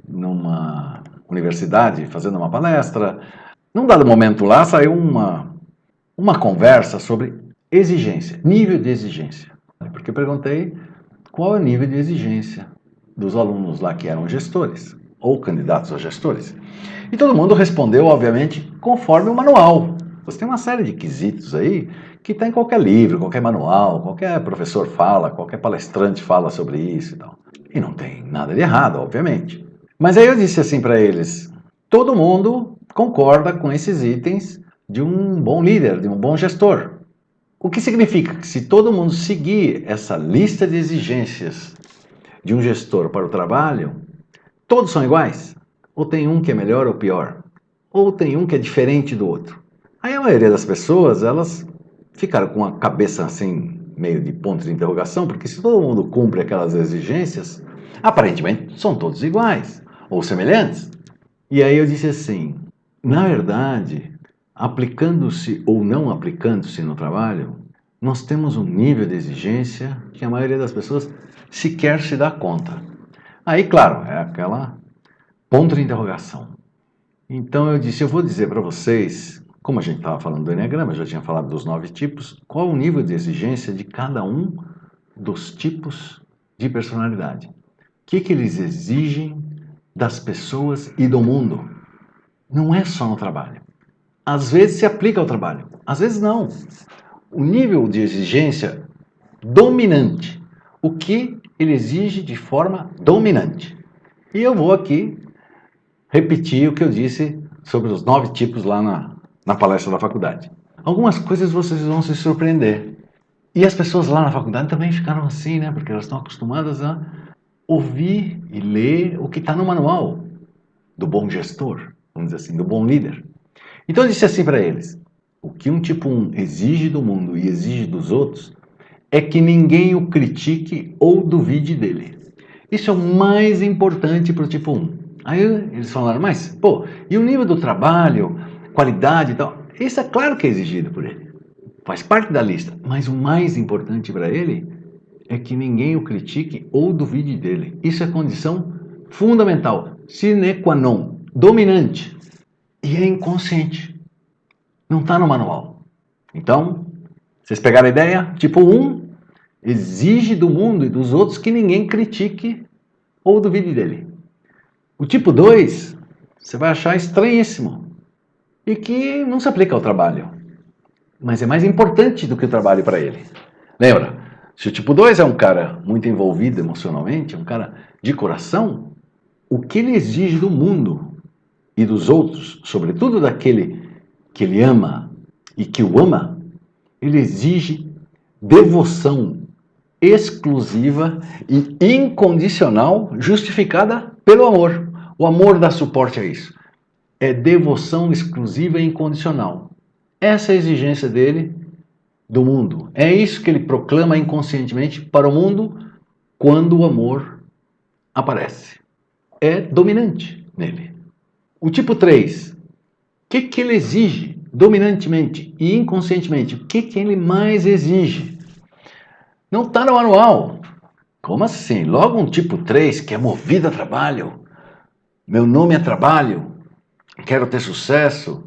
numa universidade fazendo uma palestra. Num dado momento lá saiu uma conversa sobre exigência, nível de exigência. Porque eu perguntei qual é o nível de exigência dos alunos lá que eram gestores ou candidatos a gestores. E todo mundo respondeu, obviamente, conforme o manual. Você tem uma série de quesitos aí que está em qualquer livro, qualquer manual, qualquer professor fala, qualquer palestrante fala sobre isso e tal. E não tem nada de errado, obviamente. Mas aí eu disse assim para eles, todo mundo concorda com esses itens de um bom líder, de um bom gestor. O que significa que se todo mundo seguir essa lista de exigências de um gestor para o trabalho, todos são iguais? Ou tem um que é melhor ou pior? Ou tem um que é diferente do outro? Aí a maioria das pessoas, elas ficaram com a cabeça assim, meio de ponto de interrogação, porque se todo mundo cumpre aquelas exigências, aparentemente são todos iguais ou semelhantes. E aí eu disse assim, na verdade, aplicando-se ou não aplicando-se no trabalho, nós temos um nível de exigência que a maioria das pessoas sequer se dá conta. Aí, claro, é aquela ponto de interrogação. Então eu disse, eu vou dizer para vocês, como a gente estava falando do Enneagrama, eu já tinha falado dos 9 tipos, qual o nível de exigência de cada um dos tipos de personalidade. O que eles exigem das pessoas e do mundo. Não é só no trabalho. Às vezes se aplica ao trabalho, às vezes não. O nível de exigência dominante. O que ele exige de forma dominante. E eu vou aqui repetir o que eu disse sobre os 9 tipos lá na palestra da faculdade. Algumas coisas vocês vão se surpreender. E as pessoas lá na faculdade também ficaram assim, né? Porque elas estão acostumadas a ouvir e ler o que está no manual do bom gestor, vamos dizer assim, do bom líder. Então eu disse assim para eles, o que um tipo 1 exige do mundo e exige dos outros é que ninguém o critique ou duvide dele. Isso é o mais importante para o tipo 1. Aí eles falaram, mas, pô, e o nível do trabalho, qualidade e tal? Isso é claro que é exigido por ele. Faz parte da lista. Mas o mais importante para ele é que ninguém o critique ou duvide dele. Isso é condição fundamental, sine qua non, dominante. E é inconsciente. Não está no manual. Então, vocês pegaram a ideia? Tipo 1 exige do mundo e dos outros que ninguém critique ou duvide dele. O tipo 2, você vai achar estranhíssimo e que não se aplica ao trabalho, mas é mais importante do que o trabalho para ele. Lembra? Se o tipo 2 é um cara muito envolvido emocionalmente, um cara de coração, o que ele exige do mundo e dos outros, sobretudo daquele que ele ama e que o ama, ele exige devoção exclusiva e incondicional, justificada pelo amor. O amor dá suporte a isso. É devoção exclusiva e incondicional. Essa é a exigência dele do mundo. É isso que ele proclama inconscientemente para o mundo quando o amor aparece. É dominante nele. O tipo 3, o que ele exige dominantemente e inconscientemente? O que ele mais exige? Não está no manual. Como assim? Logo um tipo 3 que é movido a trabalho. Meu nome é trabalho. Quero ter sucesso.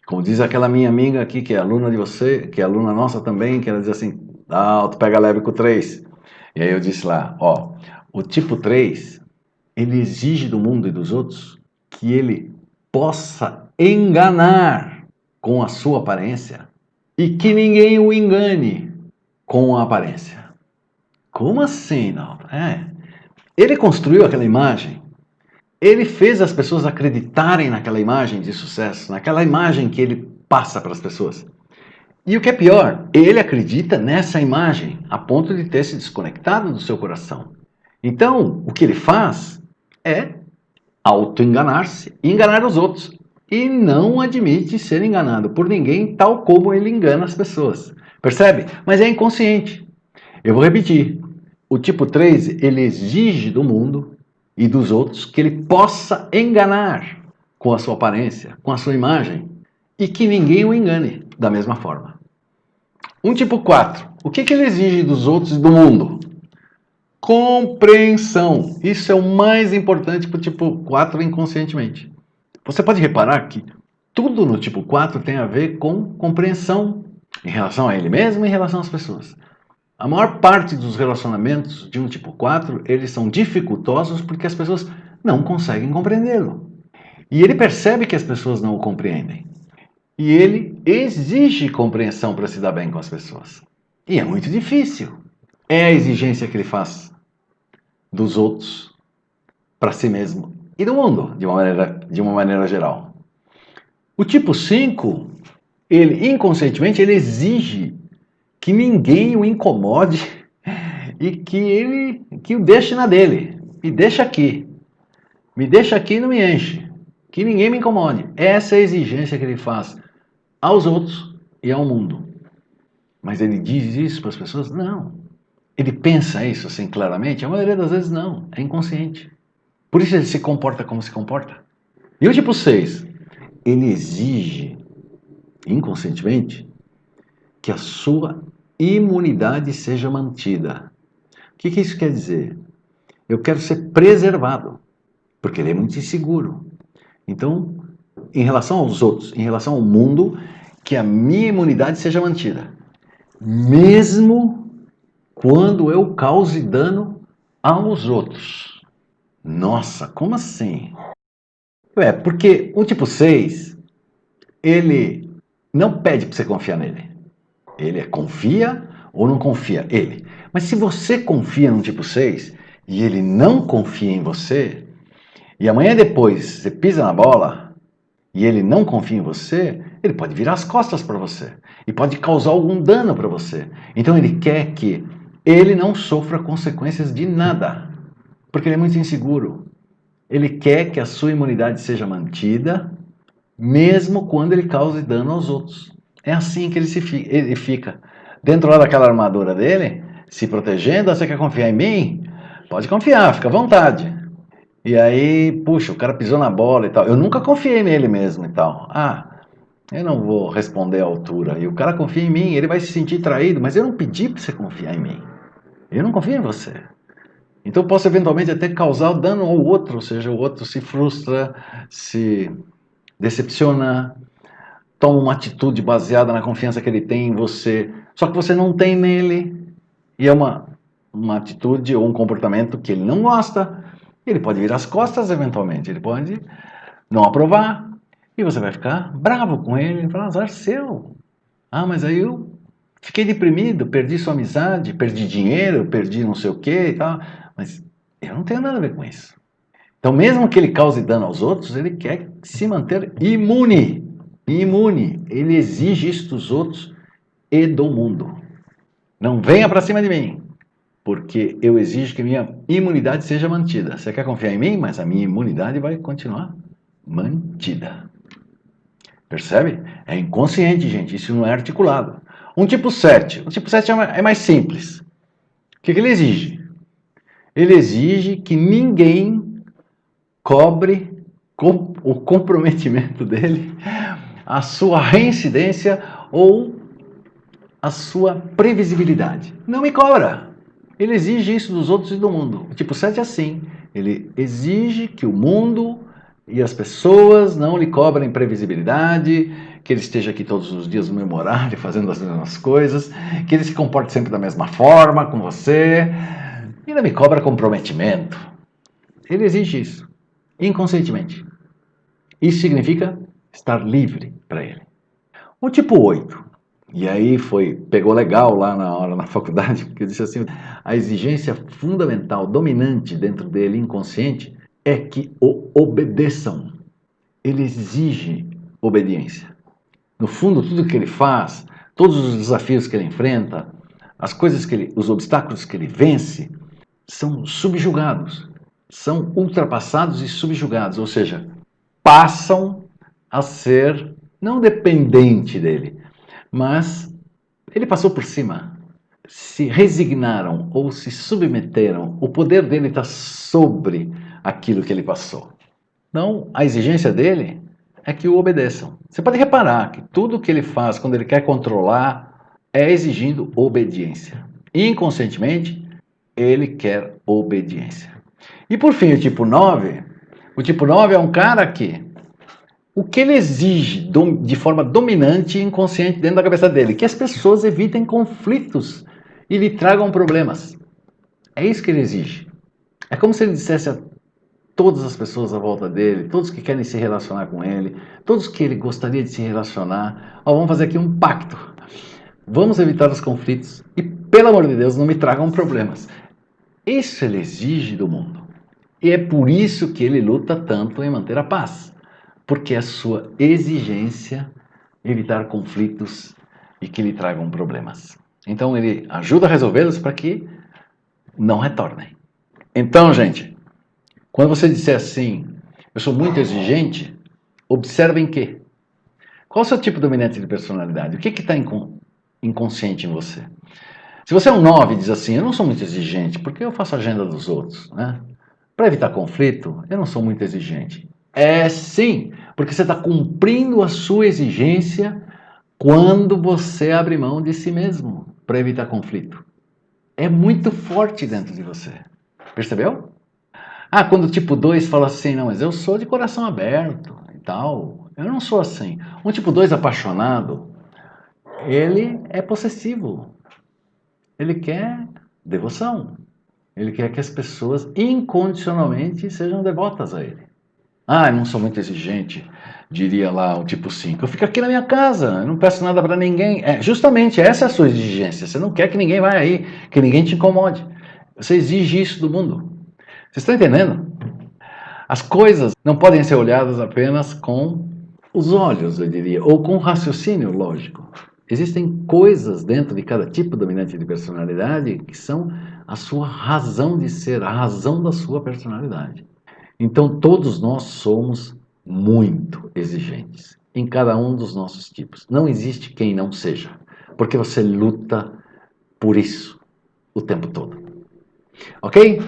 Como diz aquela minha amiga aqui, que é aluna de você, que é aluna nossa também, que ela diz assim, tu pega leve com o 3. E aí eu disse lá, ó, o tipo 3, ele exige do mundo e dos outros que ele possa enganar com a sua aparência e que ninguém o engane com a aparência. Como assim, não? Ele construiu aquela imagem, ele fez as pessoas acreditarem naquela imagem de sucesso, naquela imagem que ele passa para as pessoas. E o que é pior, ele acredita nessa imagem a ponto de ter se desconectado do seu coração. Então, o que ele faz é auto-enganar-se e enganar os outros. E não admite ser enganado por ninguém, tal como ele engana as pessoas. Percebe? Mas é inconsciente. Eu vou repetir. O tipo 3, ele exige do mundo e dos outros que ele possa enganar com a sua aparência, com a sua imagem, e que ninguém o engane da mesma forma. Um tipo 4, o que ele exige dos outros e do mundo? compreensão. Isso é o mais importante para o tipo 4 inconscientemente. Você pode reparar que tudo no tipo 4 tem a ver com compreensão em relação a ele mesmo e em relação às pessoas. A maior parte dos relacionamentos de um tipo 4, eles são dificultosos porque as pessoas não conseguem compreendê-lo. E ele percebe que as pessoas não o compreendem. E ele exige compreensão para se dar bem com as pessoas. E é muito difícil. É a exigência que ele faz dos outros para si mesmo e do mundo, de uma maneira geral. O tipo 5, ele inconscientemente ele exige que ninguém o incomode e que o deixe na dele. Me deixa aqui. Me deixa aqui e não me enche. Que ninguém me incomode. Essa é a exigência que ele faz aos outros e ao mundo. Mas ele diz isso para as pessoas? Não. Ele pensa isso assim claramente? A maioria das vezes não. É inconsciente. Por isso ele se comporta como se comporta. E o tipo 6, ele exige inconscientemente que a sua imunidade seja mantida. O que isso quer dizer? Eu quero ser preservado, porque ele é muito inseguro. Então, em relação aos outros, em relação ao mundo, que a minha imunidade seja mantida. Mesmo quando eu cause dano aos outros. Nossa, como assim? Porque o tipo 6, ele não pede para você confiar nele. Ele confia ou não confia? Ele. Mas se você confia no tipo 6 e ele não confia em você, e amanhã depois você pisa na bola e ele não confia em você, ele pode virar as costas para você e pode causar algum dano para você. Então ele quer que ele não sofra consequências de nada, porque ele é muito inseguro. Ele quer que a sua imunidade seja mantida, mesmo quando ele cause dano aos outros. É assim que ele fica. Dentro lá daquela armadura dele, se protegendo. Você quer confiar em mim? Pode confiar, fica à vontade. E aí, puxa, o cara pisou na bola e tal. Eu nunca confiei nele mesmo e tal. Eu não vou responder à altura. E o cara confia em mim, ele vai se sentir traído, mas eu não pedi para você confiar em mim. Eu não confio em você. Então posso eventualmente até causar dano ao outro, ou seja, o outro se frustra, se decepciona, toma uma atitude baseada na confiança que ele tem em você, só que você não tem nele, e é uma atitude ou um comportamento que ele não gosta, ele pode virar as costas eventualmente, ele pode não aprovar, e você vai ficar bravo com ele, e falar, azar seu. Mas aí eu fiquei deprimido, perdi sua amizade, perdi dinheiro, perdi não sei o que e tal, mas eu não tenho nada a ver com isso. Então, mesmo que ele cause dano aos outros, ele quer se manter imune. Imune. Ele exige isso dos outros e do mundo. Não venha para cima de mim, porque eu exijo que minha imunidade seja mantida. Você quer confiar em mim, mas a minha imunidade vai continuar mantida. Percebe? É inconsciente, gente. Isso não é articulado. Um tipo 7. O tipo 7 é mais simples. O que ele exige? Ele exige que ninguém cobre o comprometimento dele, a sua reincidência ou a sua previsibilidade. Não me cobra. Ele exige isso dos outros e do mundo. O tipo 7 é assim. Ele exige que o mundo e as pessoas não lhe cobrem previsibilidade, que ele esteja aqui todos os dias no mesmo horário, fazendo as mesmas coisas, que ele se comporte sempre da mesma forma com você. E não me cobra comprometimento. Ele exige isso, inconscientemente. Isso significa estar livre para ele. O tipo 8, e aí pegou legal lá na hora na faculdade, porque eu disse assim, a exigência fundamental, dominante dentro dele, inconsciente, é que o obedeçam. Ele exige obediência. No fundo, tudo que ele faz, todos os desafios que ele enfrenta, os obstáculos que ele vence, são subjugados, são ultrapassados e subjugados, ou seja, passam a ser não dependente dele, mas ele passou por cima, se resignaram ou se submeteram, o poder dele está sobre aquilo que ele passou. Então, a exigência dele é que o obedeçam. Você pode reparar que tudo que ele faz quando ele quer controlar é exigindo obediência. Inconscientemente, Ele quer obediência. E por fim, o tipo 9. O tipo 9 é um cara que o que ele exige de forma dominante e inconsciente dentro da cabeça dele? Que as pessoas evitem conflitos e lhe tragam problemas. É isso que ele exige. É como se ele dissesse a todas as pessoas à volta dele, todos que querem se relacionar com ele, todos que ele gostaria de se relacionar, ó, vamos fazer aqui um pacto. Vamos evitar os conflitos e, pelo amor de Deus, não me tragam problemas. Isso ele exige do mundo. E é por isso que ele luta tanto em manter a paz. Porque é a sua exigência evitar conflitos e que lhe tragam problemas. Então ele ajuda a resolvê-los para que não retornem. Então, gente, quando você disser assim, eu sou muito exigente, observem que. Qual é o seu tipo dominante de personalidade? O que está inconsciente em você? Se você é um 9 e diz assim, eu não sou muito exigente, porque eu faço a agenda dos outros, né? Para evitar conflito, eu não sou muito exigente. É sim, porque você está cumprindo a sua exigência quando você abre mão de si mesmo para evitar conflito. É muito forte dentro de você. Percebeu? Ah, quando o tipo 2 fala assim, não, mas eu sou de coração aberto e tal. Eu não sou assim. Um tipo 2 apaixonado, ele é possessivo. Ele quer devoção. Ele quer que as pessoas incondicionalmente sejam devotas a ele. Ah, eu não sou muito exigente, diria lá o tipo 5. Eu fico aqui na minha casa, eu não peço nada para ninguém. Justamente essa é a sua exigência. Você não quer que ninguém vá aí, que ninguém te incomode. Você exige isso do mundo. Vocês estão entendendo? As coisas não podem ser olhadas apenas com os olhos, eu diria, ou com raciocínio lógico. Existem coisas dentro de cada tipo dominante de personalidade que são a sua razão de ser, a razão da sua personalidade. Então, todos nós somos muito exigentes em cada um dos nossos tipos. Não existe quem não seja, porque você luta por isso o tempo todo. Ok?